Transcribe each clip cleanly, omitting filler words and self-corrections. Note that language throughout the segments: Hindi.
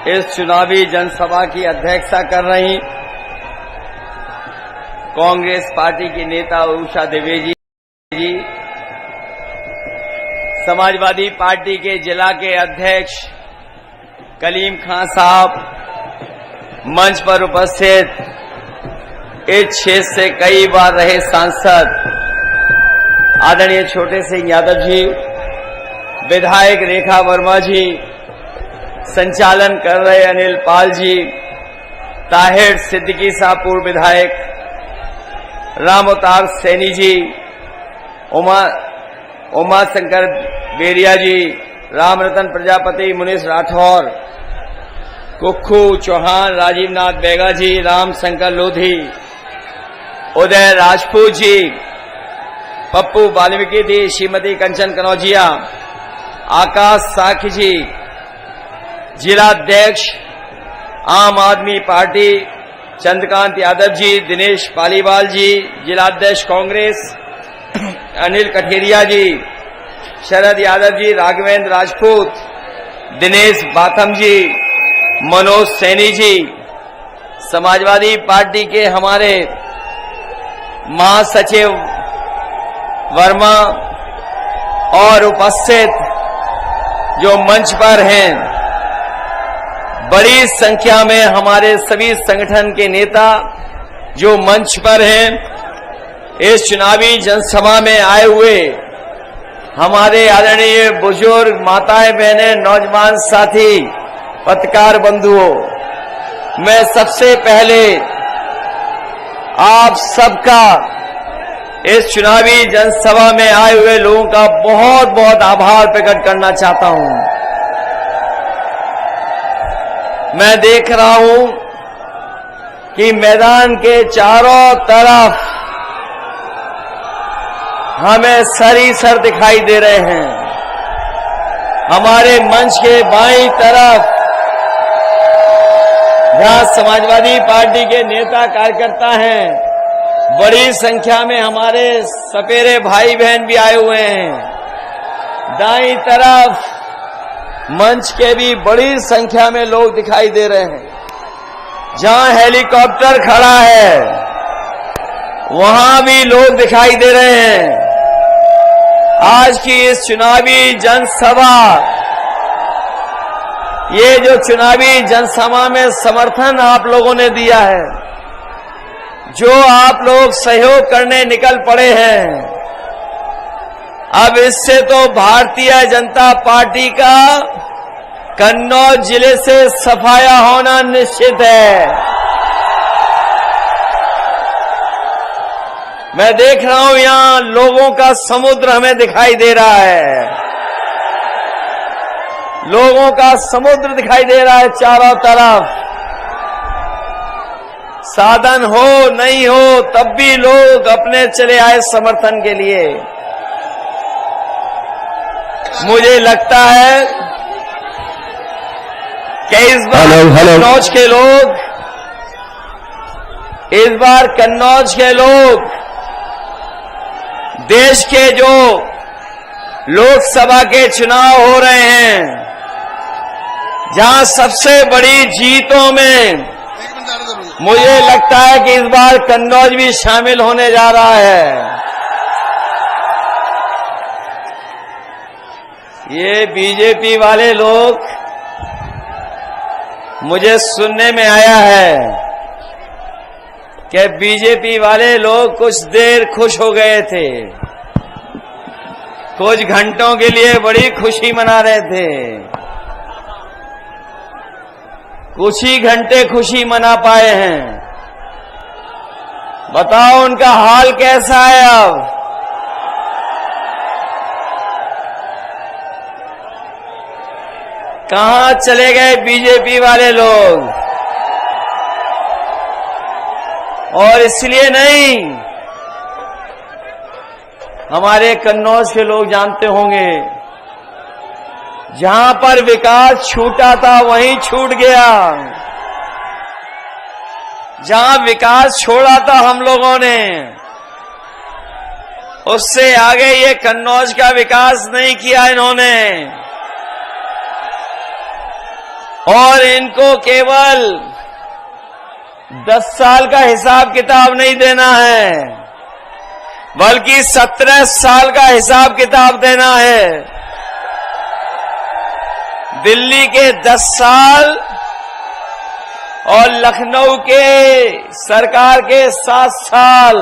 इस चुनावी जनसभा की अध्यक्षता कर रही कांग्रेस पार्टी की नेता उषा द्विवेदी जी, समाजवादी पार्टी के जिला के अध्यक्ष कलीम खान साहब, मंच पर उपस्थित इस क्षेत्र से कई बार रहे सांसद आदरणीय छोटे सिंह यादव जी, विधायक रेखा वर्मा जी, संचालन कर रहे अनिल पाल जी, ताहिर सिद्दीकी साहब पूर्व विधायक, राम अवतार सैनी जी, उमा शंकर बेरिया जी, राम रतन प्रजापति, मुनीष राठौर, कुक्खू चौहान, राजीव नाथ बेगा जी, राम शंकर लोधी, उदय राजपूत जी, पप्पू वाल्मीकि जी, श्रीमती कंचन कनौजिया, आकाश साखी जी, जिलाध्यक्ष आम आदमी पार्टी चंद्रकांत यादव जी, दिनेश पालीवाल जी, जिलाध्यक्ष कांग्रेस अनिल कठेरिया जी, शरद यादव जी, राघवेंद्र राजपूत, दिनेश बाथम जी, मनोज सैनी जी, समाजवादी पार्टी के हमारे महासचिव वर्मा और उपस्थित जो मंच पर हैं, बड़ी संख्या में हमारे सभी संगठन के नेता जो मंच पर हैं, इस चुनावी जनसभा में आए हुए हमारे आदरणीय बुजुर्ग माताएं बहनें, नौजवान साथी, पत्रकार बंधुओं, मैं सबसे पहले आप सबका इस चुनावी जनसभा में आए हुए लोगों का बहुत बहुत आभार प्रकट करना चाहता हूं। मैं देख रहा हूं कि मैदान के चारों तरफ हमें सर ही सर दिखाई दे रहे हैं। हमारे मंच के बाईं तरफ जहां समाजवादी पार्टी के नेता कार्यकर्ता हैं, बड़ी संख्या में हमारे सपेरे भाई बहन भी आए हुए हैं। दाईं तरफ मंच के भी बड़ी संख्या में लोग दिखाई दे रहे हैं। जहां हेलीकॉप्टर खड़ा है वहां भी लोग दिखाई दे रहे हैं। आज की इस चुनावी जनसभा, ये जो चुनावी जनसभा में समर्थन आप लोगों ने दिया है, जो आप लोग सहयोग करने निकल पड़े हैं, अब इससे तो भारतीय जनता पार्टी का कन्नौज जिले से सफाया होना निश्चित है। मैं देख रहा हूं यहां लोगों का समुद्र हमें दिखाई दे रहा है। लोगों का समुद्र दिखाई दे रहा है चारों तरफ। साधन हो नहीं हो तब भी लोग अपने चले आए समर्थन के लिए। मुझे लगता है कि इस बार कन्नौज के लोग देश के जो लोकसभा के चुनाव हो रहे हैं, जहां सबसे बड़ी जीतों में मुझे लगता है कि इस बार कन्नौज भी शामिल होने जा रहा है। ये बीजेपी वाले लोग, मुझे सुनने में आया है कि बीजेपी वाले लोग कुछ देर खुश हो गए थे, कुछ घंटों के लिए बड़ी खुशी मना रहे थे, कुछ ही घंटे खुशी मना पाए हैं। बताओ उनका हाल कैसा है अब? कहां चले गए बीजेपी वाले लोग? और इसलिए नहीं, हमारे कन्नौज के लोग जानते होंगे, जहां पर विकास छूटा था वहीं छूट गया। जहां विकास छोड़ा था हम लोगों ने, उससे आगे ये कन्नौज का विकास नहीं किया इन्होंने। और इनको केवल 10 साल का हिसाब किताब नहीं देना है, बल्कि 17 साल का हिसाब किताब देना है। दिल्ली के 10 साल और लखनऊ के सरकार के 7 साल।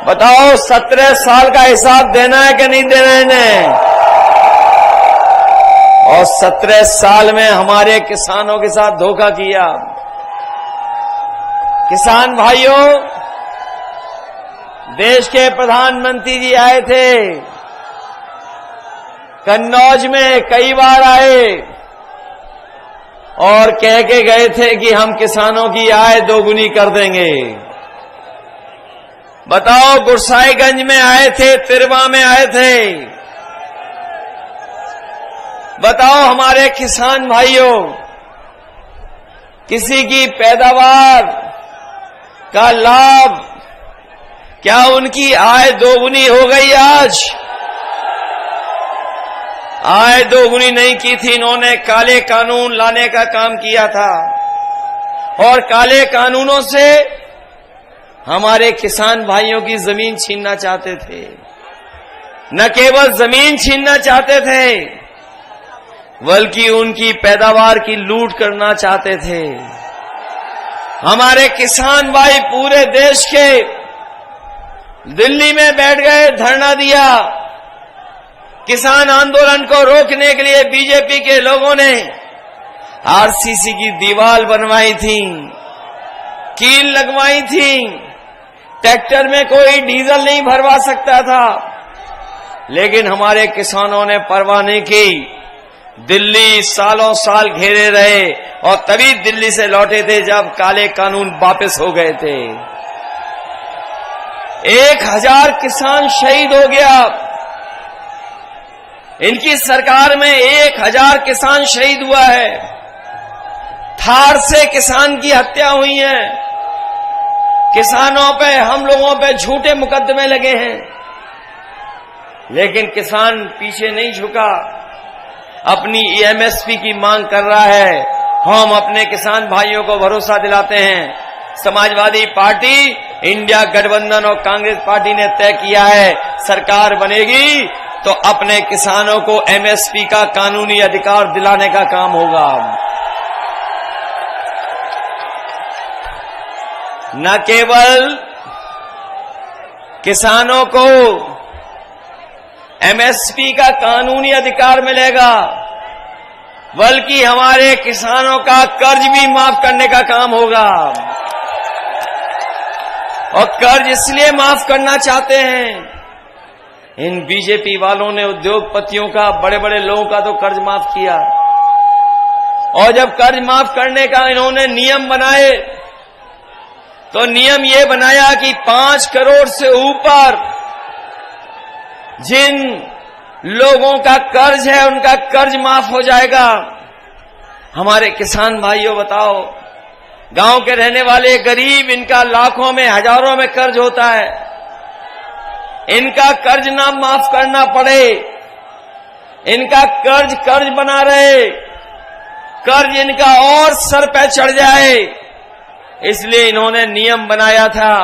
बताओ 17 साल का हिसाब देना है कि नहीं देना है इन्हें? और 17 साल में हमारे किसानों के साथ धोखा किया। किसान भाइयों, देश के प्रधानमंत्री जी आए थे, कन्नौज में कई बार आए और कह के गए थे कि हम किसानों की आय दोगुनी कर देंगे। बताओ गुरसाईगंज में आए थे, तिरवा में आए थे। बताओ हमारे किसान भाइयों, किसी की पैदावार का लाभ, क्या उनकी आय दोगुनी हो गई? आज आय दोगुनी नहीं की थी, इन्होंने काले कानून लाने का काम किया था और काले कानूनों से हमारे किसान भाइयों की जमीन छीनना चाहते थे। न केवल जमीन छीनना चाहते थे, बल्कि उनकी पैदावार की लूट करना चाहते थे। हमारे किसान भाई पूरे देश के दिल्ली में बैठ गए, धरना दिया। किसान आंदोलन को रोकने के लिए बीजेपी के लोगों ने आरसीसी की दीवार बनवाई थी, कील लगवाई थी। ट्रैक्टर में कोई डीजल नहीं भरवा सकता था, लेकिन हमारे किसानों ने परवाह नहीं की। दिल्ली सालों साल घेरे रहे और तभी दिल्ली से लौटे थे जब काले कानून वापस हो गए थे। 1000 किसान शहीद हो गया। इनकी सरकार में 1000 किसान शहीद हुआ है। थार से किसान की हत्या हुई है। किसानों पे, हम लोगों पे झूठे मुकदमे लगे हैं, लेकिन किसान पीछे नहीं झुका, अपनी एमएसपी की मांग कर रहा है। हम अपने किसान भाइयों को भरोसा दिलाते हैं, समाजवादी पार्टी, इंडिया गठबंधन और कांग्रेस पार्टी ने तय किया है, सरकार बनेगी तो अपने किसानों को एमएसपी का कानूनी अधिकार दिलाने का काम होगा। न केवल किसानों को एमएसपी का कानूनी अधिकार मिलेगा, बल्कि हमारे किसानों का कर्ज भी माफ करने का काम होगा। और कर्ज इसलिए माफ करना चाहते हैं, इन बीजेपी वालों ने उद्योगपतियों का, बड़े बड़े लोगों का तो कर्ज माफ किया, और जब कर्ज माफ करने का इन्होंने नियम बनाए तो नियम ये बनाया कि 5 करोड़ से ऊपर जिन लोगों का कर्ज है उनका कर्ज माफ हो जाएगा। हमारे किसान भाइयों बताओ, गांव के रहने वाले गरीब, इनका लाखों में हजारों में कर्ज होता है, इनका कर्ज ना माफ करना पड़े, इनका कर्ज बना रहे, कर्ज इनका और सर पे चढ़ जाए, इसलिए इन्होंने नियम बनाया था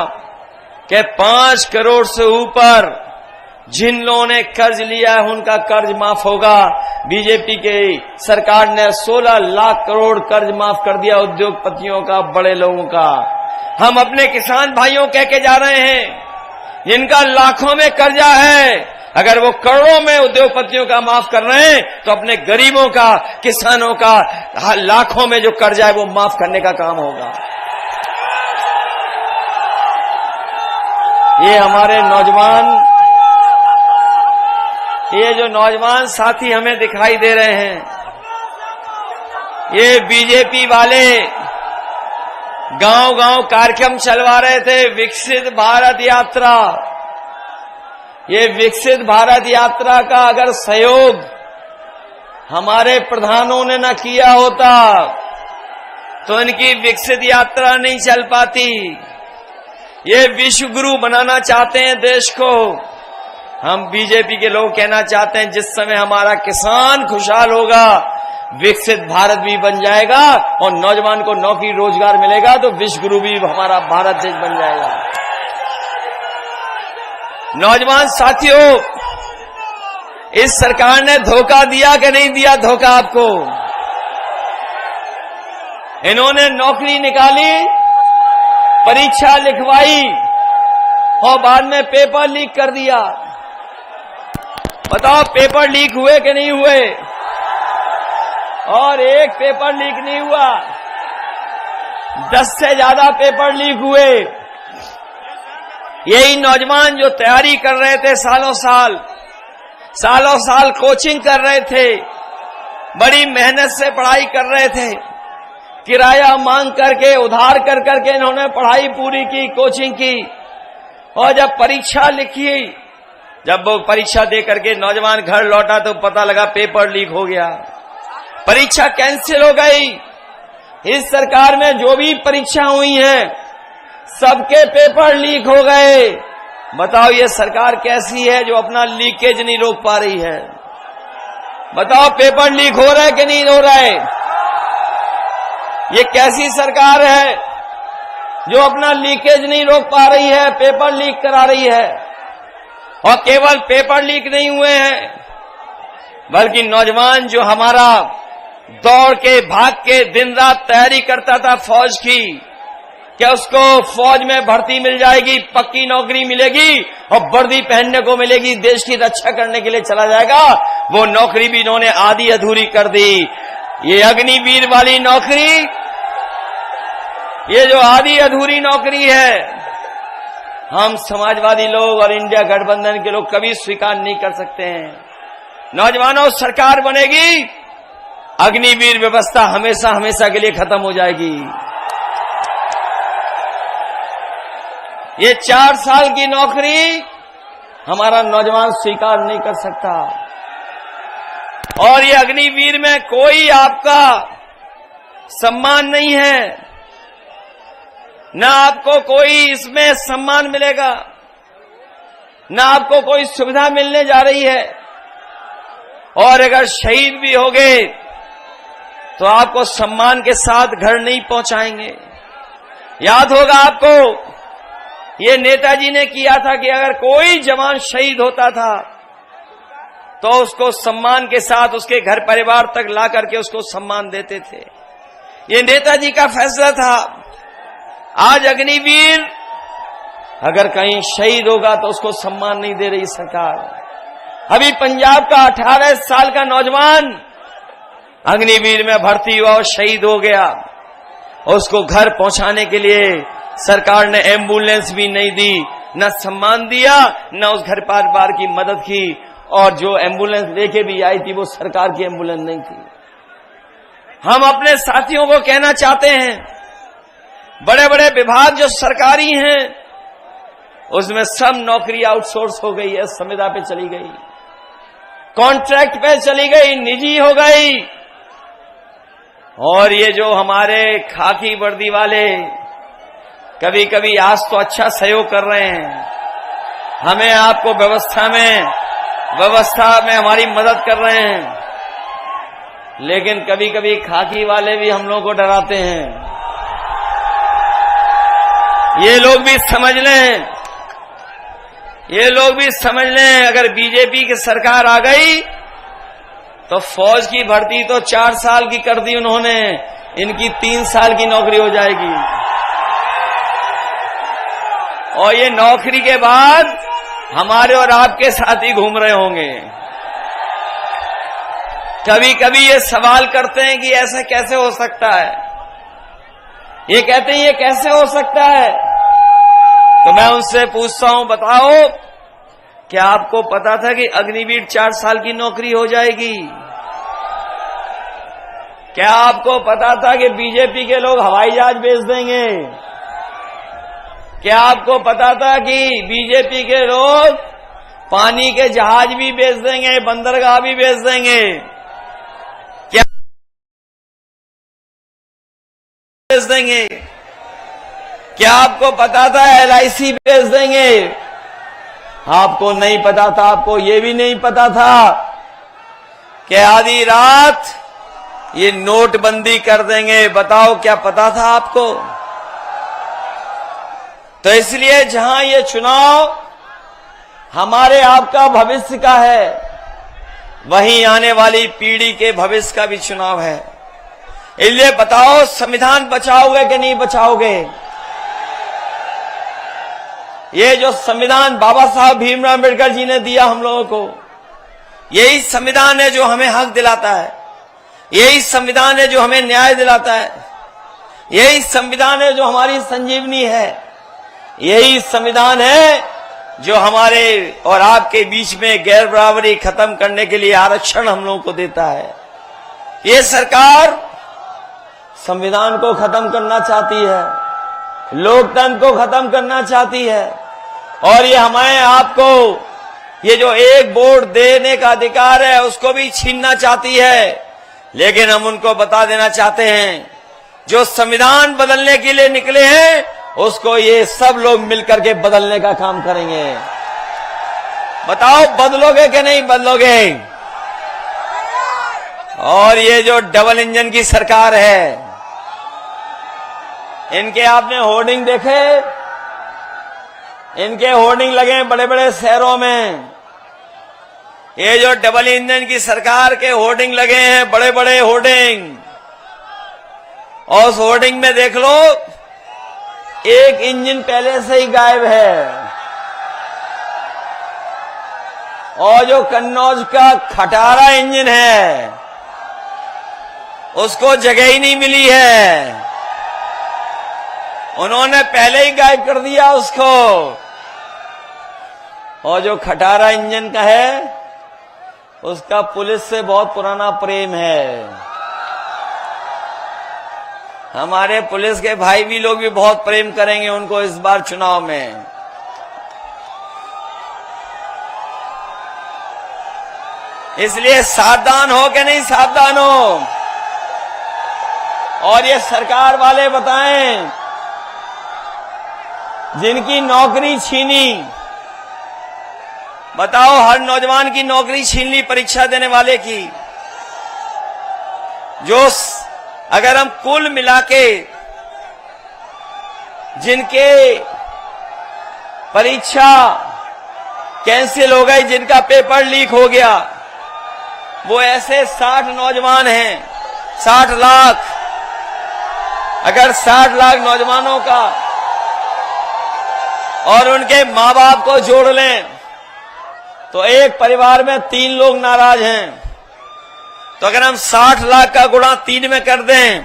कि 5 करोड़ से ऊपर जिन लोगों ने कर्ज लिया है उनका कर्ज माफ होगा। बीजेपी के सरकार ने 16 लाख करोड़ कर्ज माफ कर दिया उद्योगपतियों का, बड़े लोगों का। हम अपने किसान भाइयों कह के जा रहे हैं, जिनका लाखों में कर्जा है, अगर वो करोड़ों में उद्योगपतियों का माफ कर रहे हैं तो अपने गरीबों का, किसानों का लाखों में जो कर्जा है वो माफ करने का काम होगा। ये हमारे नौजवान, ये जो नौजवान साथी हमें दिखाई दे रहे हैं, ये बीजेपी वाले गांव-गांव कार्यक्रम चलवा रहे थे, विकसित भारत यात्रा। ये विकसित भारत यात्रा का अगर सहयोग हमारे प्रधानों ने न किया होता तो इनकी विकसित यात्रा नहीं चल पाती। ये विश्व गुरु बनाना चाहते हैं देश को। हम बीजेपी के लोग कहना चाहते हैं, जिस समय हमारा किसान खुशहाल होगा विकसित भारत भी बन जाएगा और नौजवान को नौकरी रोजगार मिलेगा तो विश्व गुरु भी हमारा भारत देश बन जाएगा। नौजवान साथियों, इस सरकार ने धोखा दिया कि नहीं दिया धोखा आपको? इन्होंने नौकरी निकाली, परीक्षा लिखवाई और बाद में पेपर लीक कर दिया। बताओ पेपर लीक हुए कि नहीं हुए? और एक पेपर लीक नहीं हुआ, 10 से ज्यादा पेपर लीक हुए। यही नौजवान जो तैयारी कर रहे थे सालों साल कोचिंग कर रहे थे, बड़ी मेहनत से पढ़ाई कर रहे थे, किराया मांग करके उधार कर करके इन्होंने पढ़ाई पूरी की, कोचिंग की, और जब परीक्षा लिखी, जब वो परीक्षा दे करके नौजवान घर लौटा तो पता लगा पेपर लीक हो गया, परीक्षा कैंसिल हो गई। इस सरकार में जो भी परीक्षा हुई हैं सबके पेपर लीक हो गए। बताओ ये सरकार कैसी है जो अपना लीकेज नहीं रोक पा रही है? बताओ पेपर लीक हो रहा है कि नहीं हो रहा है? ये कैसी सरकार है जो अपना लीकेज नहीं रोक पा रही है, पेपर लीक करा रही है? और केवल पेपर लीक नहीं हुए हैं बल्कि नौजवान जो हमारा दौड़ के भाग के दिन रात तैयारी करता था फौज की, क्या उसको फौज में भर्ती मिल जाएगी, पक्की नौकरी मिलेगी और वर्दी पहनने को मिलेगी, देश की रक्षा करने के लिए चला जाएगा, वो नौकरी भी इन्होंने आधी अधूरी कर दी। ये अग्निवीर वाली नौकरी, ये जो आधी अधूरी नौकरी है, हम समाजवादी लोग और इंडिया गठबंधन के लोग कभी स्वीकार नहीं कर सकते हैं। नौजवानों, सरकार बनेगी, अग्निवीर व्यवस्था हमेशा हमेशा के लिए खत्म हो जाएगी। ये 4 साल की नौकरी हमारा नौजवान स्वीकार नहीं कर सकता। और ये अग्निवीर में कोई आपका सम्मान नहीं है, ना आपको कोई इसमें सम्मान मिलेगा, ना आपको कोई सुविधा मिलने जा रही है। और अगर शहीद भी हो गए तो आपको सम्मान के साथ घर नहीं पहुंचाएंगे। याद होगा आपको, ये नेताजी ने किया था कि अगर कोई जवान शहीद होता था तो उसको सम्मान के साथ उसके घर परिवार तक ला करके उसको सम्मान देते थे। ये नेताजी का फैसला था। आज अग्निवीर अगर कहीं शहीद होगा तो उसको सम्मान नहीं दे रही सरकार। अभी पंजाब का 18 साल का नौजवान अग्निवीर में भर्ती हुआ और शहीद हो गया, उसको घर पहुंचाने के लिए सरकार ने एम्बुलेंस भी नहीं दी, न सम्मान दिया, न उस घर परिवार की मदद की। और जो एम्बुलेंस लेके भी आई थी वो सरकार की एम्बुलेंस नहीं थी। हम अपने साथियों को कहना चाहते हैं, बड़े बड़े विभाग जो सरकारी हैं उसमें सब नौकरी आउटसोर्स हो गई है, संविदा पे चली गई, कॉन्ट्रैक्ट पे चली गई, निजी हो गई। और ये जो हमारे खाकी वर्दी वाले कभी कभी आज तो अच्छा सहयोग कर रहे हैं, हमें आपको व्यवस्था में हमारी मदद कर रहे हैं, लेकिन कभी कभी खाकी वाले भी हम लोगों को डराते हैं। ये लोग भी समझ लें, अगर बीजेपी की सरकार आ गई तो फौज की भर्ती तो 4 साल की कर दी उन्होंने, इनकी 3 साल की नौकरी हो जाएगी। और ये नौकरी के बाद हमारे और आपके साथ ही घूम रहे होंगे। कभी कभी ये सवाल करते हैं कि ऐसा कैसे हो सकता है, ये कहते हैं ये कैसे हो सकता है। तो मैं उनसे पूछता हूं, बताओ क्या आपको पता था कि अग्निवीर 4 साल की नौकरी हो जाएगी? क्या आपको पता था कि बीजेपी के लोग हवाई जहाज बेच देंगे? क्या आपको पता था कि बीजेपी के लोग पानी के जहाज भी बेच देंगे, बंदरगाह भी बेच देंगे? क्या बेच देंगे? क्या आपको पता था LIC बेच देंगे? आपको नहीं पता था, आपको ये भी नहीं पता था कि आधी रात ये नोटबंदी कर देंगे। बताओ क्या पता था आपको? तो इसलिए जहां ये चुनाव हमारे आपका भविष्य का है, वहीं आने वाली पीढ़ी के भविष्य का भी चुनाव है। इसलिए बताओ, संविधान बचाओगे कि नहीं बचाओगे? ये जो संविधान बाबा साहब भीमराव अम्बेडकर जी ने दिया हम लोगों को, यही संविधान है जो हमें हक दिलाता है। यही संविधान है जो हमें न्याय दिलाता है। यही संविधान है जो हमारी संजीवनी है। यही संविधान है जो हमारे और आपके बीच में गैर बराबरी खत्म करने के लिए आरक्षण हम लोगों को देता है। ये सरकार संविधान को खत्म करना चाहती है, लोकतंत्र को खत्म करना चाहती है, और ये हमें आपको ये जो एक वोट देने का अधिकार है उसको भी छीनना चाहती है। लेकिन हम उनको बता देना चाहते हैं, जो संविधान बदलने के लिए निकले हैं उसको ये सब लोग मिलकर के बदलने का काम करेंगे। बताओ, बदलोगे कि नहीं बदलोगे? और ये जो डबल इंजन की सरकार है, इनके आपने होर्डिंग देखे? इनके होर्डिंग लगे बड़े बड़े शहरों में। ये जो डबल इंजन की सरकार के होर्डिंग लगे हैं, बड़े बड़े होर्डिंग, और उस होर्डिंग में देख लो, एक इंजन पहले से ही गायब है। और जो कन्नौज का खटारा इंजन है उसको जगह ही नहीं मिली है, उन्होंने पहले ही गायब कर दिया उसको। और जो खटारा इंजन का है उसका पुलिस से बहुत पुराना प्रेम है। हमारे पुलिस के भाई भी लोग भी बहुत प्रेम करेंगे उनको इस बार चुनाव में। इसलिए सावधान हो कि नहीं सावधान हो? और ये सरकार वाले बताएं, जिनकी नौकरी छीनी, बताओ, हर नौजवान की नौकरी छीन ली परीक्षा देने वाले की। जो अगर हम कुल मिला के जिनके परीक्षा कैंसिल हो गई, जिनका पेपर लीक हो गया, वो ऐसे 60 नौजवान हैं। 60 लाख। अगर 60 लाख नौजवानों का और उनके मां बाप को जोड़ लें तो एक परिवार में 3 लोग नाराज हैं। तो अगर हम 60 लाख का गुणा 3 में कर दें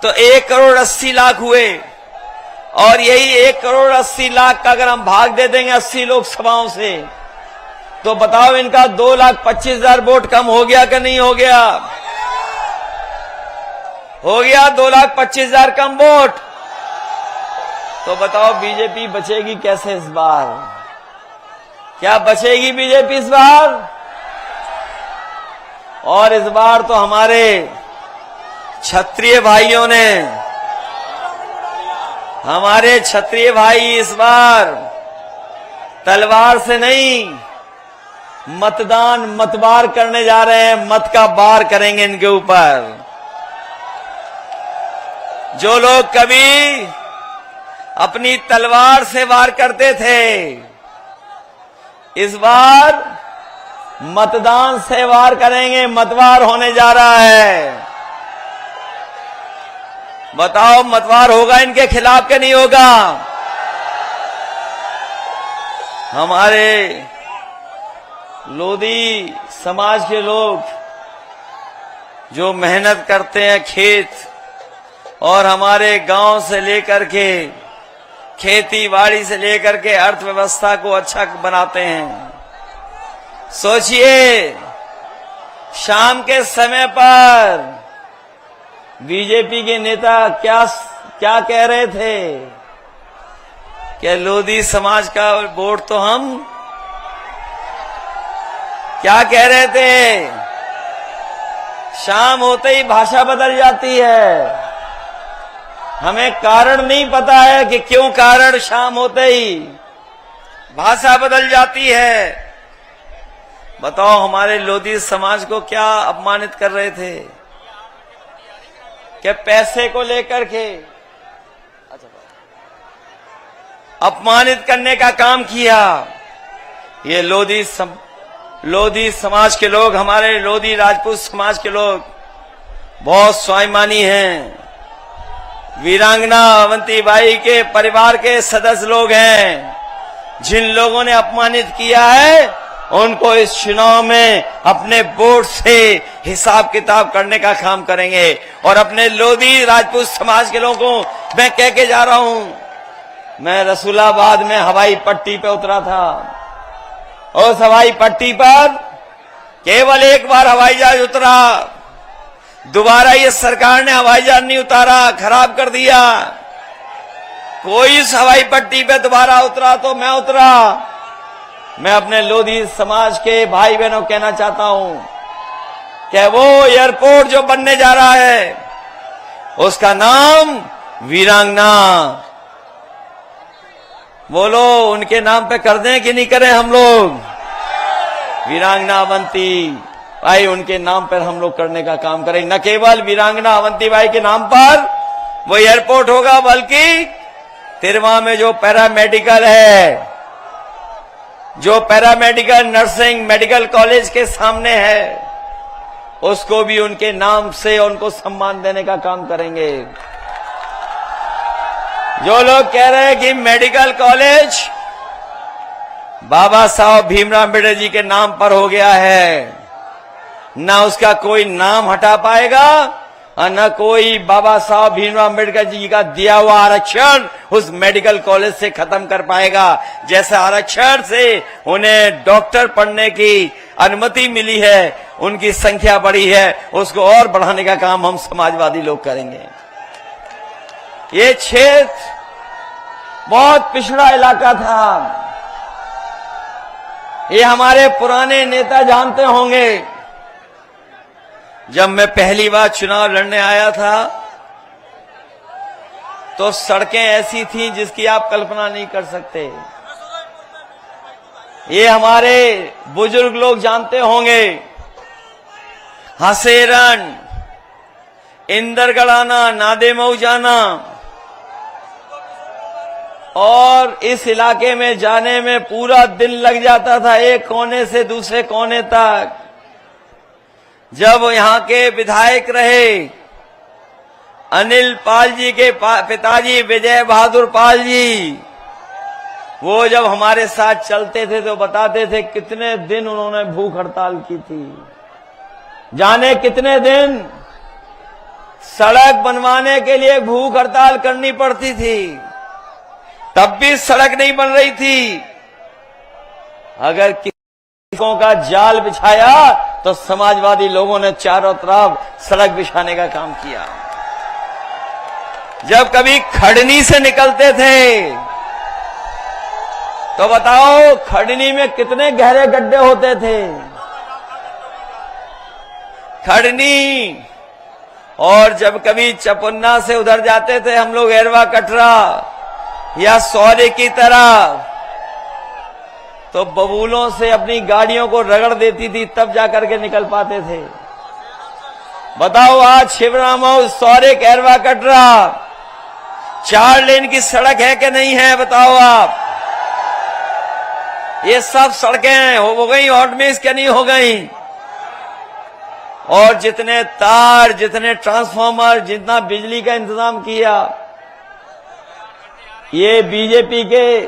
तो 1,80,00,000 हुए। और यही 1,80,00,000 का अगर हम भाग दे देंगे 80 लोकसभाओं से, तो बताओ, इनका 2,25,000 वोट कम हो गया कि नहीं हो गया? हो गया 2,25,000 कम वोट। तो बताओ, बीजेपी बचेगी कैसे इस बार? क्या बचेगी बीजेपी इस बार? और इस बार तो हमारे क्षत्रिय भाइयों ने, हमारे क्षत्रिय भाई इस बार तलवार से नहीं, मतदान मतवार करने जा रहे हैं। मत का वार करेंगे इनके ऊपर। जो लोग कभी अपनी तलवार से वार करते थे, इस बार मतदान से वार करेंगे। मतवार होने जा रहा है। बताओ, मतवार होगा इनके खिलाफ के नहीं होगा? हमारे लोधी समाज के लोग जो मेहनत करते हैं खेत, और हमारे गांव से लेकर के खेती बाड़ी से लेकर के अर्थव्यवस्था को अच्छा बनाते हैं। सोचिए, शाम के समय पर बीजेपी के नेता क्या कह रहे थे कि लोधी समाज का वोट तो हम, क्या कह रहे थे? शाम होते ही भाषा बदल जाती है। हमें कारण नहीं पता है कि क्यों कारण शाम होते ही भाषा बदल जाती है। बताओ, हमारे लोधी समाज को क्या अपमानित कर रहे थे? कि पैसे को लेकर के अपमानित करने का काम किया। ये लोधी समाज के लोग, हमारे लोधी राजपूत समाज के लोग बहुत स्वाभिमानी हैं। वीरांगना अवंतीबाई के परिवार के सदस्य लोग हैं। जिन लोगों ने अपमानित किया है उनको इस चुनाव में अपने वोट से हिसाब किताब करने का काम करेंगे। और अपने लोधी राजपूत समाज के लोगों को मैं कह के जा रहा हूं, मैं रसूलाबाद में हवाई पट्टी पे उतरा था। उस हवाई पट्टी पर केवल एक बार हवाई जहाज उतरा, दोबारा ये सरकार ने हवाई जहाज नहीं उतारा, खराब कर दिया। कोई इस हवाई पट्टी पे दोबारा उतरा तो मैं उतरा। मैं अपने लोधी समाज के भाई बहनों कहना चाहता हूं कि वो एयरपोर्ट जो बनने जा रहा है उसका नाम वीरांगना, बोलो उनके नाम पे कर दें कि नहीं करें हम लोग? वीरांगना अवंती भाई उनके नाम पर हम लोग करने का काम करें। न केवल वीरांगना अवंती बाई के नाम पर वो एयरपोर्ट होगा, बल्कि तिरवा में जो पैरामेडिकल है, जो पैरामेडिकल नर्सिंग मेडिकल कॉलेज के सामने है, उसको भी उनके नाम से उनको सम्मान देने का काम करेंगे। जो लोग कह रहे हैं कि मेडिकल कॉलेज बाबा साहब भीमराव अम्बेडकर जी के नाम पर हो गया है, ना उसका कोई नाम हटा पाएगा और न कोई बाबा साहब भीमराव अम्बेडकर जी का दिया हुआ आरक्षण उस मेडिकल कॉलेज से खत्म कर पाएगा। जैसे आरक्षण से उन्हें डॉक्टर पढ़ने की अनुमति मिली है, उनकी संख्या बढ़ी है, उसको और बढ़ाने का काम हम समाजवादी लोग करेंगे। ये क्षेत्र बहुत पिछड़ा इलाका था। ये हमारे पुराने नेता जानते होंगे, जब मैं पहली बार चुनाव लड़ने आया था तो सड़कें ऐसी थीं जिसकी आप कल्पना नहीं कर सकते। ये हमारे बुजुर्ग लोग जानते होंगे, हसेरन, इंदरगढ़ आना, नादेमऊ जाना, और इस इलाके में जाने में पूरा दिन लग जाता था, एक कोने से दूसरे कोने तक। जब यहाँ के विधायक रहे अनिल पाल जी के पिताजी विजय बहादुर पाल जी, वो जब हमारे साथ चलते थे तो बताते थे कितने दिन उन्होंने भूख हड़ताल की थी, जाने कितने दिन सड़क बनवाने के लिए भूख हड़ताल करनी पड़ती थी। तब भी सड़क नहीं बन रही थी। अगर किसों का जाल बिछाया तो समाजवादी लोगों ने चारों तरफ सड़क बिछाने का काम किया। जब कभी खड़नी से निकलते थे तो बताओ खड़नी में कितने गहरे गड्ढे होते थे। खड़नी, और जब कभी चपुन्ना से उधर जाते थे हम लोग एरवा कटरा या सौरे की तरह, तो बबूलों से अपनी गाड़ियों को रगड़ देती थी, तब जाकर के निकल पाते थे। बताओ आज शिवरामऊ सौरे एरवा कटरा 4 लेन की सड़क है कि नहीं है? बताओ आप। ये सब सड़कें हो गई हॉट मिक्स क्या नहीं हो गई? और जितने तार, जितने ट्रांसफार्मर, जितना बिजली का इंतजाम किया, ये बीजेपी के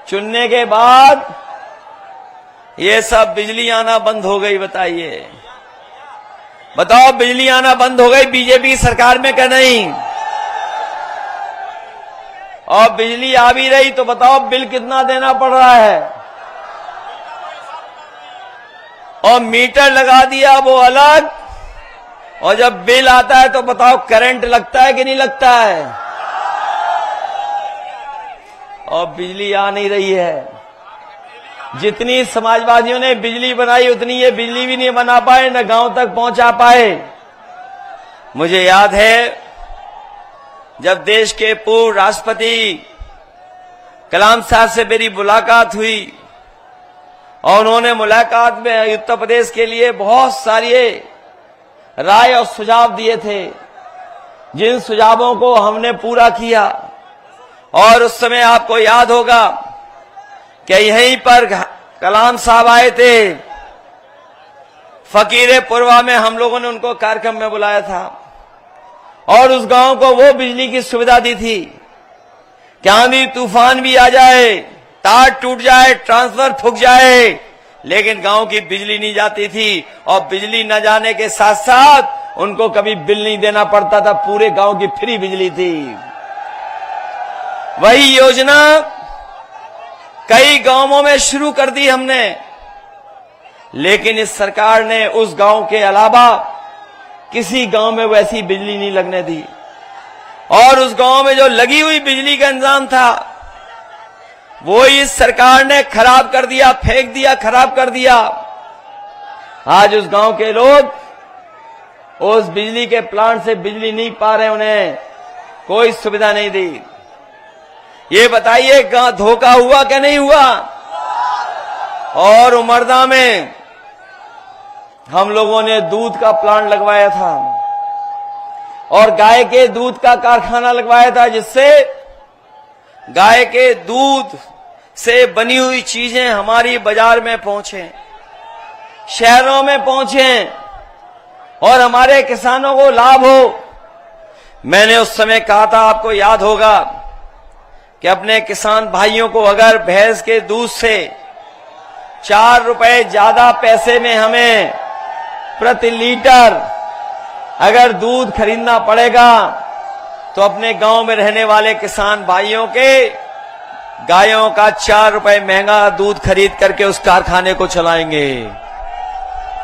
चुनने के बाद ये सब बिजली आना बंद हो गई। बताइए, बताओ बिजली आना बंद हो गई बीजेपी सरकार में क्या नहीं? और बिजली आ भी रही तो बताओ बिल कितना देना पड़ रहा है। और मीटर लगा दिया वो अलग, और जब बिल आता है तो बताओ करंट लगता है कि नहीं लगता है? और बिजली आ नहीं रही है। जितनी समाजवादियों ने बिजली बनाई उतनी ये बिजली भी नहीं बना पाए, न गांव तक पहुंचा पाए। मुझे याद है जब देश के पूर्व राष्ट्रपति कलाम साहब से मेरी मुलाकात हुई और उन्होंने मुलाकात में उत्तर प्रदेश के लिए बहुत सारी राय और सुझाव दिए थे। जिन सुझावों को हमने पूरा किया। और उस समय आपको याद होगा कि यहीं पर कलाम साहब आए थे, फकीरे पुरवा में हम लोगों ने उनको कार्यक्रम में बुलाया था और उस गांव को वो बिजली की सुविधा दी थी कि आंधी तूफान भी आ जाए, तार टूट जाए, ट्रांसफर फूक जाए, लेकिन गांव की बिजली नहीं जाती थी। और बिजली न जाने के साथ साथ उनको कभी बिल नहीं देना पड़ता था, पूरे गांव की फ्री बिजली थी। वही योजना कई गांवों में शुरू कर दी हमने, लेकिन इस सरकार ने उस गांव के अलावा किसी गांव में वैसी बिजली नहीं लगने दी। और उस गांव में जो लगी हुई बिजली का इंतजाम था वो इस सरकार ने खराब कर दिया, फेंक दिया, खराब कर दिया। आज उस गांव के लोग उस बिजली के प्लांट से बिजली नहीं पा रहे, उन्हें कोई सुविधा नहीं दी। ये बताइए धोखा हुआ कि नहीं हुआ? और उमरदा में हम लोगों ने दूध का प्लांट लगवाया था और गाय के दूध का कारखाना लगवाया था, जिससे गाय के दूध से बनी हुई चीजें हमारी बाजार में पहुंचे, शहरों में पहुंचे और हमारे किसानों को लाभ हो। मैंने उस समय कहा था, आपको याद होगा, कि अपने किसान भाइयों को अगर भैंस के दूध से 4 रुपए ज्यादा पैसे में हमें प्रति लीटर अगर दूध खरीदना पड़ेगा, तो अपने गांव में रहने वाले किसान भाइयों के गायों का 4 रुपए महंगा दूध खरीद करके उस कारखाने को चलाएंगे।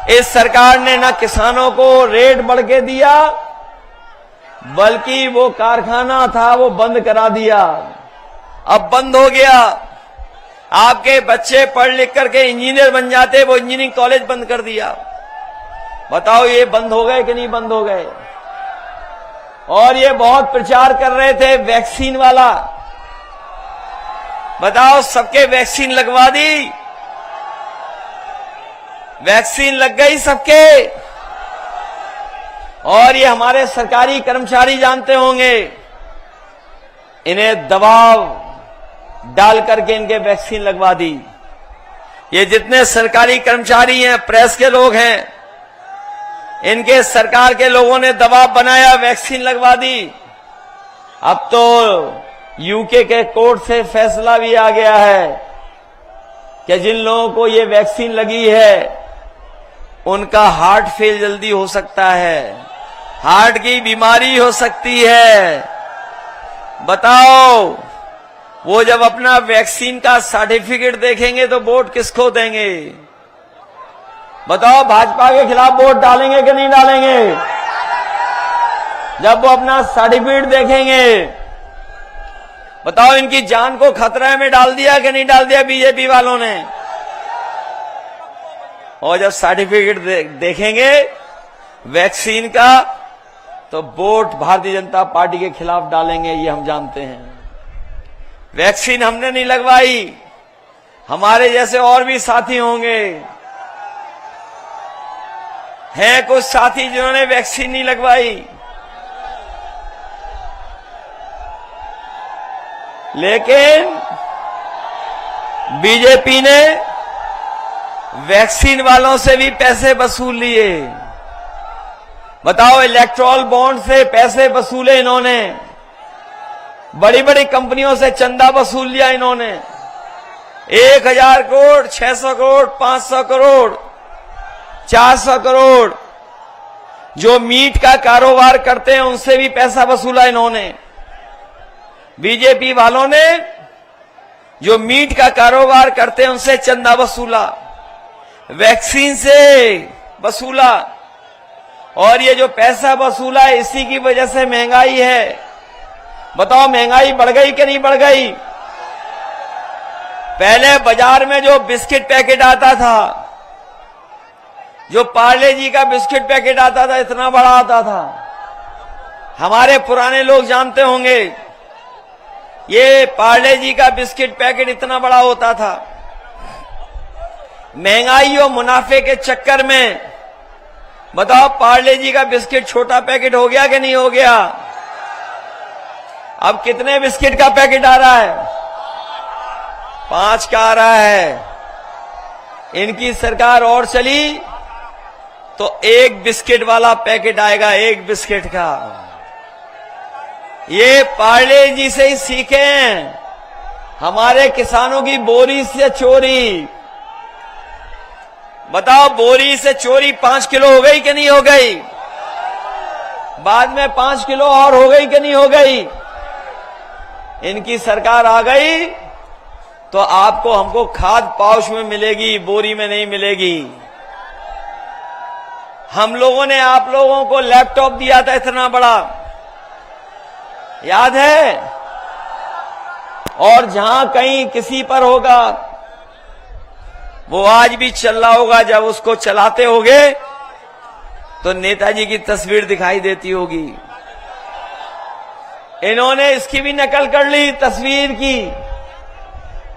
इस सरकार ने न किसानों को रेट बढ़ के दिया, बल्कि वो कारखाना था वो बंद करा दिया। अब बंद हो गया। आपके बच्चे पढ़ लिख करके इंजीनियर बन जाते, वो इंजीनियरिंग कॉलेज बंद कर दिया। बताओ ये बंद हो गए कि नहीं बंद हो गए? और ये बहुत प्रचार कर रहे थे वैक्सीन वाला। बताओ सबके वैक्सीन लगवा दी? वैक्सीन लग गई सबके। और ये हमारे सरकारी कर्मचारी जानते होंगे, इन्हें दबाव डाल करके इनके वैक्सीन लगवा दी। ये जितने सरकारी कर्मचारी हैं, प्रेस के लोग हैं, इनके सरकार के लोगों ने दबाव बनाया, वैक्सीन लगवा दी। अब तो यूके के कोर्ट से फैसला भी आ गया है कि जिन लोगों को ये वैक्सीन लगी है उनका हार्ट फेल जल्दी हो सकता है, हार्ट की बीमारी हो सकती है। बताओ वो जब अपना वैक्सीन का सर्टिफिकेट देखेंगे तो वोट किसको देंगे? बताओ भाजपा के खिलाफ वोट डालेंगे कि नहीं डालेंगे? जब वो अपना सर्टिफिकेट देखेंगे, बताओ इनकी जान को खतरे में डाल दिया कि नहीं डाल दिया बीजेपी वालों ने? और जब सर्टिफिकेट देखेंगे वैक्सीन का, तो वोट भारतीय जनता पार्टी के खिलाफ डालेंगे, ये हम जानते हैं। वैक्सीन हमने नहीं लगवाई, हमारे जैसे और भी साथी होंगे, हैं कुछ साथी जिन्होंने वैक्सीन नहीं लगवाई। लेकिन बीजेपी ने वैक्सीन वालों से भी पैसे वसूल लिए। बताओ इलेक्ट्रॉल बॉन्ड से पैसे वसूले इन्होंने, बड़ी बड़ी कंपनियों से चंदा वसूल लिया इन्होंने। 1000 करोड़, 600 करोड़, 500 करोड़, 400 करोड़। जो मीट का कारोबार करते हैं उनसे भी पैसा वसूला इन्होंने। बीजेपी वालों ने जो मीट का कारोबार करते हैं उनसे चंदा वसूला, वैक्सीन से वसूला। और ये जो पैसा वसूला है, इसी की वजह से महंगाई है। बताओ महंगाई बढ़ गई कि नहीं बढ़ गई? पहले बाजार में जो बिस्किट पैकेट आता था, जो पार्ले जी का बिस्किट पैकेट आता था, इतना बड़ा आता था। हमारे पुराने लोग जानते होंगे, ये पार्ले जी का बिस्किट पैकेट इतना बड़ा होता था। महंगाई और मुनाफे के चक्कर में बताओ पार्ले जी का बिस्किट छोटा पैकेट हो गया कि नहीं हो गया? अब कितने बिस्किट का पैकेट आ रहा है? 5 का आ रहा है। इनकी सरकार और चली तो 1 बिस्किट वाला पैकेट आएगा, 1 बिस्किट का। ये पार्ले जी से ही सीखे हैं, हमारे किसानों की बोरी से चोरी। बताओ, बोरी से चोरी 5 किलो हो गई कि नहीं हो गई? बाद में 5 किलो और हो गई कि नहीं हो गई? इनकी सरकार आ गई तो आपको हमको खाद पाउच में मिलेगी, बोरी में नहीं मिलेगी। हम लोगों ने आप लोगों को लैपटॉप दिया था इतना बड़ा, याद है? और जहां कहीं किसी पर होगा, वो आज भी चल रहा होगा, जब उसको चलाते होगे तो नेताजी की तस्वीर दिखाई देती होगी। इन्होंने इसकी भी नकल कर ली, तस्वीर की,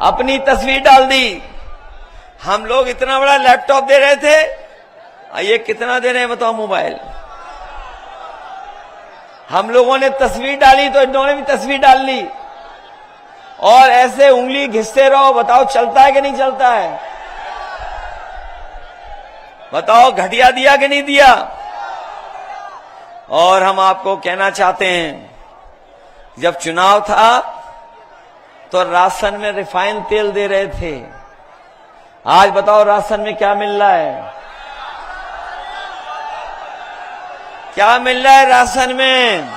अपनी तस्वीर डाल दी। हम लोग इतना बड़ा लैपटॉप दे रहे थे, ये कितना दे रहे हैं बताओ? मोबाइल। हम लोगों ने तस्वीर डाली तो इन्होंने भी तस्वीर डाल ली, और ऐसे उंगली घिसते रहो। बताओ, चलता है कि नहीं चलता है? बताओ, घटिया दिया कि नहीं दिया? और हम आपको कहना चाहते हैं, जब चुनाव था तो राशन में रिफाइंड तेल दे रहे थे। आज बताओ, राशन में क्या मिल रहा है? क्या मिल रहा है राशन में?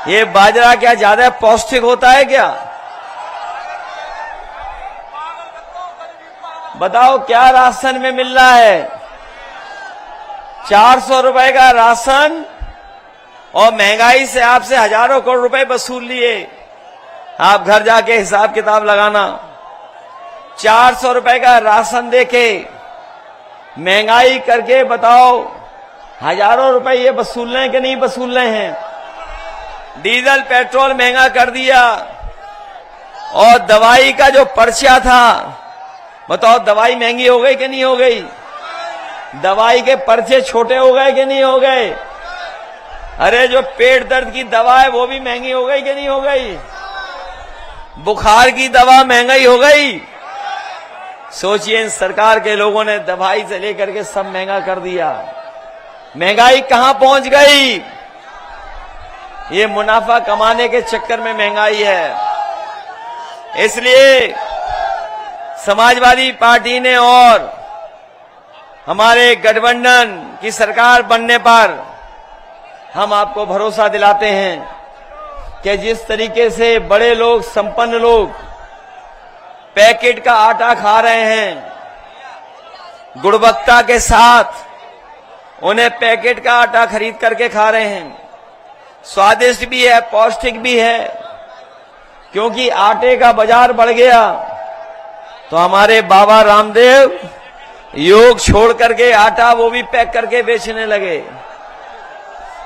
ये बाजरा क्या ज्यादा पौष्टिक होता है क्या? बताओ, क्या राशन में मिल रहा है? 400 रुपए का राशन, और महंगाई से आपसे हजारों करोड़ रुपए वसूल लिए। आप घर जाके हिसाब किताब लगाना। 400 रुपए का राशन देके महंगाई करके बताओ, हजारों रुपए ये वसूल रहे हैं कि नहीं वसूल रहे हैं? डीजल पेट्रोल महंगा कर दिया, और दवाई का जो पर्चा था, बताओ, दवाई महंगी हो गई कि नहीं हो गई? दवाई के पर्चे छोटे हो गए कि नहीं हो गए? अरे, जो पेट दर्द की दवा है वो भी महंगी हो गई कि नहीं हो गई? बुखार की दवा महंगाई हो गई। सोचिए, इन सरकार के लोगों ने दवाई से लेकर के सब महंगा कर दिया। महंगाई कहां पहुंच गई? ये मुनाफा कमाने के चक्कर में महंगाई है। इसलिए समाजवादी पार्टी ने और हमारे गठबंधन की सरकार बनने पर हम आपको भरोसा दिलाते हैं कि जिस तरीके से बड़े लोग, संपन्न लोग पैकेट का आटा खा रहे हैं, गुणवत्ता के साथ उन्हें पैकेट का आटा खरीद करके खा रहे हैं। स्वादिष्ट भी है, पौष्टिक भी है, क्योंकि आटे का बाजार बढ़ गया। तो हमारे बाबा रामदेव योग छोड़ करके आटा वो भी पैक करके बेचने लगे।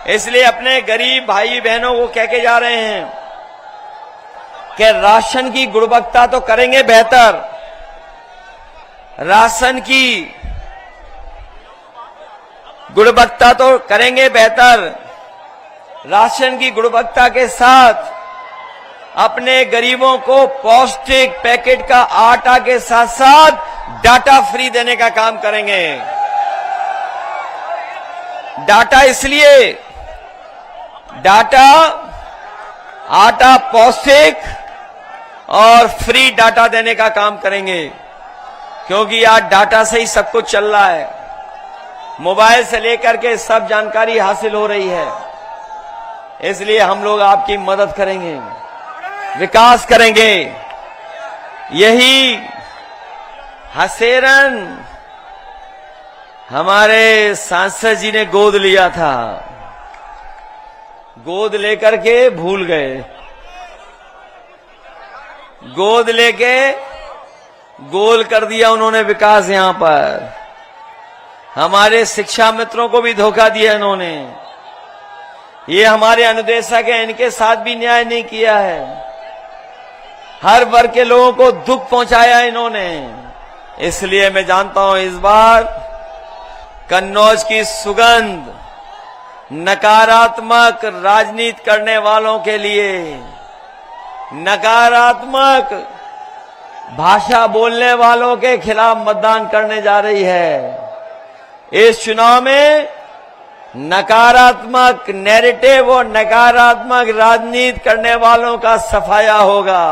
इसलिए अपने गरीब भाई बहनों को कह के जा रहे हैं कि राशन की गुणवत्ता तो करेंगे बेहतर, राशन की गुणवत्ता तो करेंगे बेहतर, राशन की गुणवत्ता के साथ अपने गरीबों को पौष्टिक पैकेट का आटा के साथ साथ डाटा फ्री देने का काम करेंगे। डाटा इसलिए, डाटा, आटा पौष्टिक और फ्री डाटा देने का काम करेंगे, क्योंकि आज डाटा से ही सब कुछ चल रहा है। मोबाइल से लेकर के सब जानकारी हासिल हो रही है। इसलिए हम लोग आपकी मदद करेंगे, विकास करेंगे। यही हसेरन हमारे सांसद जी ने गोद लिया था, गोद लेकर के भूल गए, गोद लेके गोल कर दिया उन्होंने विकास। यहां पर हमारे शिक्षा मित्रों को भी धोखा दिया इन्होंने। ये हमारे अनुदेशक हैं, इनके साथ भी न्याय नहीं किया है। हर वर्ग के लोगों को दुख पहुंचाया इन्होंने। इसलिए मैं जानता हूं इस बार कन्नौज की सुगंध नकारात्मक राजनीति करने वालों के लिए, नकारात्मक भाषा बोलने वालों के खिलाफ मतदान करने जा रही है। इस चुनाव में नकारात्मक नैरेटिव और नकारात्मक राजनीति करने वालों का सफाया होगा।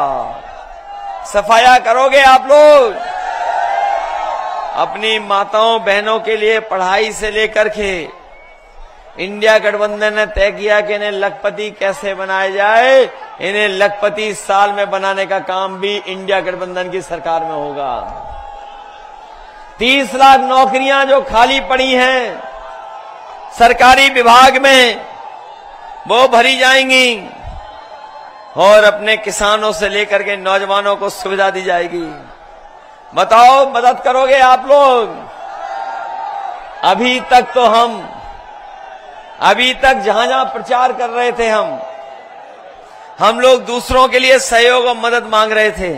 सफाया करोगे आप लोग? अपनी माताओं बहनों के लिए पढ़ाई से लेकर के इंडिया गठबंधन ने तय किया कि इन्हें लखपति कैसे बनाया जाए। इन्हें लखपति साल में बनाने का काम भी इंडिया गठबंधन की सरकार में होगा। 30 लाख नौकरियां जो खाली पड़ी हैं सरकारी विभाग में, वो भरी जाएंगी और अपने किसानों से लेकर के नौजवानों को सुविधा दी जाएगी। बताओ, मदद करोगे आप लोग? अभी तक जहां जहां प्रचार कर रहे थे हम लोग दूसरों के लिए सहयोग और मदद मांग रहे थे,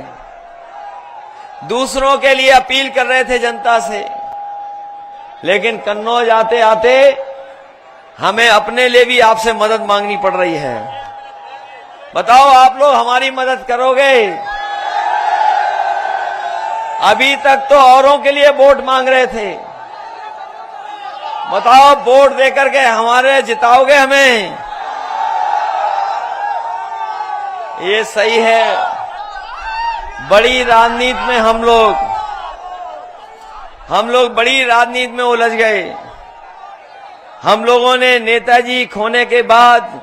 दूसरों के लिए अपील कर रहे थे जनता से, लेकिन कन्नौज आते आते हमें अपने लिए भी आपसे मदद मांगनी पड़ रही है। बताओ, आप लोग हमारी मदद करोगे? अभी तक तो औरों के लिए वोट मांग रहे थे। बताओ, वोट देकर के हमारे जिताओगे हमें? ये सही है। बड़ी राजनीति में हम लोग बड़ी राजनीति में उलझ गए। हम लोगों ने नेताजी खोने के बाद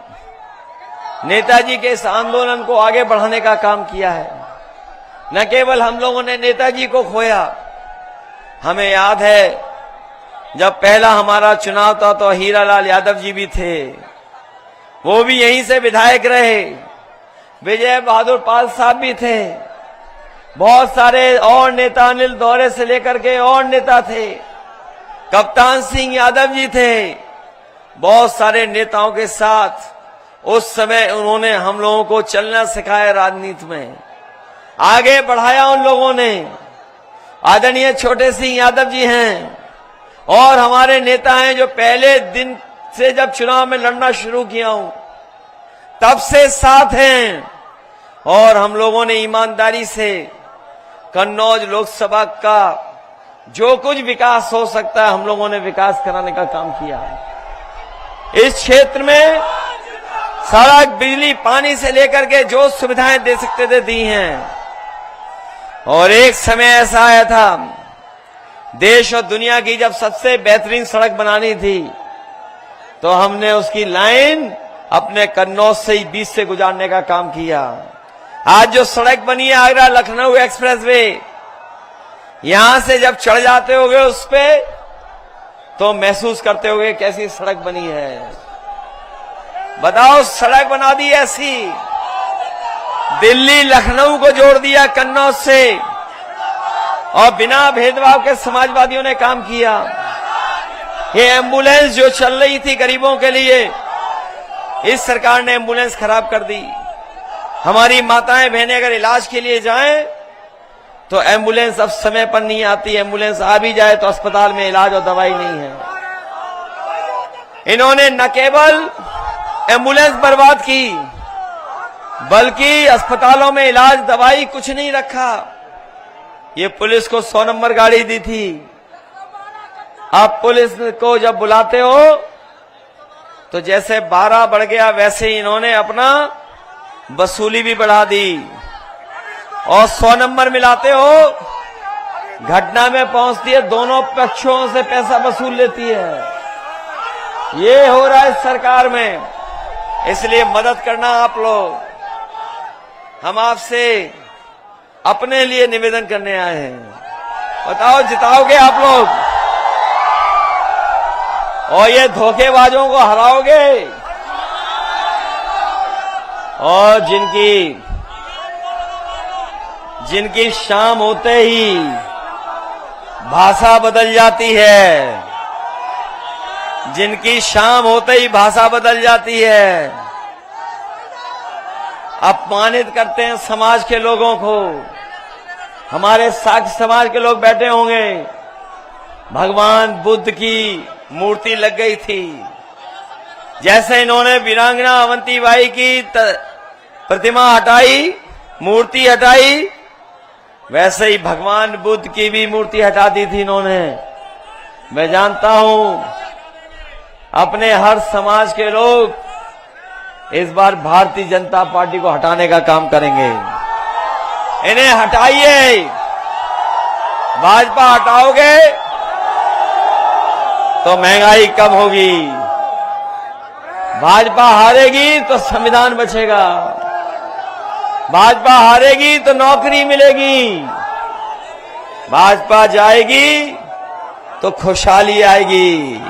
नेताजी के इस आंदोलन को आगे बढ़ाने का काम किया है। न केवल हम लोगों ने नेताजी को खोया, हमें याद है जब पहला हमारा चुनाव था तो हीरालाल यादव जी भी थे, वो भी यहीं से विधायक रहे। विजय बहादुर पाल साहब भी थे, बहुत सारे और नेता, अनिल दौरे से लेकर के और नेता थे, कप्तान सिंह यादव जी थे। बहुत सारे नेताओं के साथ उस समय उन्होंने हम लोगों को चलना सिखाया, राजनीति में आगे बढ़ाया उन लोगों ने। आदरणीय छोटे सिंह यादव जी हैं और हमारे नेता हैं जो पहले दिन से जब चुनाव में लड़ना शुरू किया हूं तब से साथ हैं, और हम लोगों ने ईमानदारी से कन्नौज लोकसभा का जो कुछ विकास हो सकता है हम लोगों ने विकास कराने का काम किया। इस क्षेत्र में सड़क, बिजली, पानी से लेकर के जो सुविधाएं दे सकते थे दी हैं। और एक समय ऐसा आया था, देश और दुनिया की जब सबसे बेहतरीन सड़क बनानी थी तो हमने उसकी लाइन अपने कन्नौज से ही बीच से गुजारने का काम किया। आज जो सड़क बनी है आगरा लखनऊ एक्सप्रेसवे, यहां से जब चढ़ जाते होगे उस पे तो महसूस करते होगे कैसी सड़क बनी है। बताओ, सड़क बना दी ऐसी, दिल्ली लखनऊ को जोड़ दिया कन्नौज से, और बिना भेदभाव के समाजवादियों ने काम किया। ये एम्बुलेंस जो चल रही थी गरीबों के लिए, इस सरकार ने एम्बुलेंस खराब कर दी। हमारी माताएं बहनें अगर इलाज के लिए जाएं तो एम्बुलेंस अब समय पर नहीं आती। एम्बुलेंस आ भी जाए तो अस्पताल में इलाज और दवाई नहीं है। इन्होंने न केवल एम्बुलेंस बर्बाद की बल्कि अस्पतालों में इलाज, दवाई कुछ नहीं रखा। ये पुलिस को 100 नंबर गाड़ी दी थी। आप पुलिस को जब बुलाते हो तो जैसे 12 बढ़ गया वैसे ही इन्होंने अपना वसूली भी बढ़ा दी, और 100 नंबर मिलाते हो घटना में पहुंचती है, दोनों पक्षों से पैसा वसूल लेती है। ये हो रहा है इस सरकार में। इसलिए मदद करना आप लोग। हम आपसे अपने लिए निवेदन करने आए हैं। बताओ, जिताओगे आप लोग और ये धोखेबाजों को हराओगे? और जिनकी शाम होते ही भाषा बदल जाती है, जिनकी शाम होते ही भाषा बदल जाती है, अपमानित करते हैं समाज के लोगों को। हमारे साक्य समाज के लोग बैठे होंगे, भगवान बुद्ध की मूर्ति लग गई थी, जैसे इन्होंने वीरांगना अवंतीबाई की प्रतिमा हटाई, मूर्ति हटाई, वैसे ही भगवान बुद्ध की भी मूर्ति हटा दी थी इन्होंने। मैं जानता हूं अपने हर समाज के लोग इस बार भारतीय जनता पार्टी को हटाने का काम करेंगे। इन्हें हटाइए। भाजपा हटाओगे तो महंगाई कम होगी, भाजपा हारेगी तो संविधान बचेगा, भाजपा हारेगी तो नौकरी मिलेगी, भाजपा जाएगी तो खुशहाली आएगी।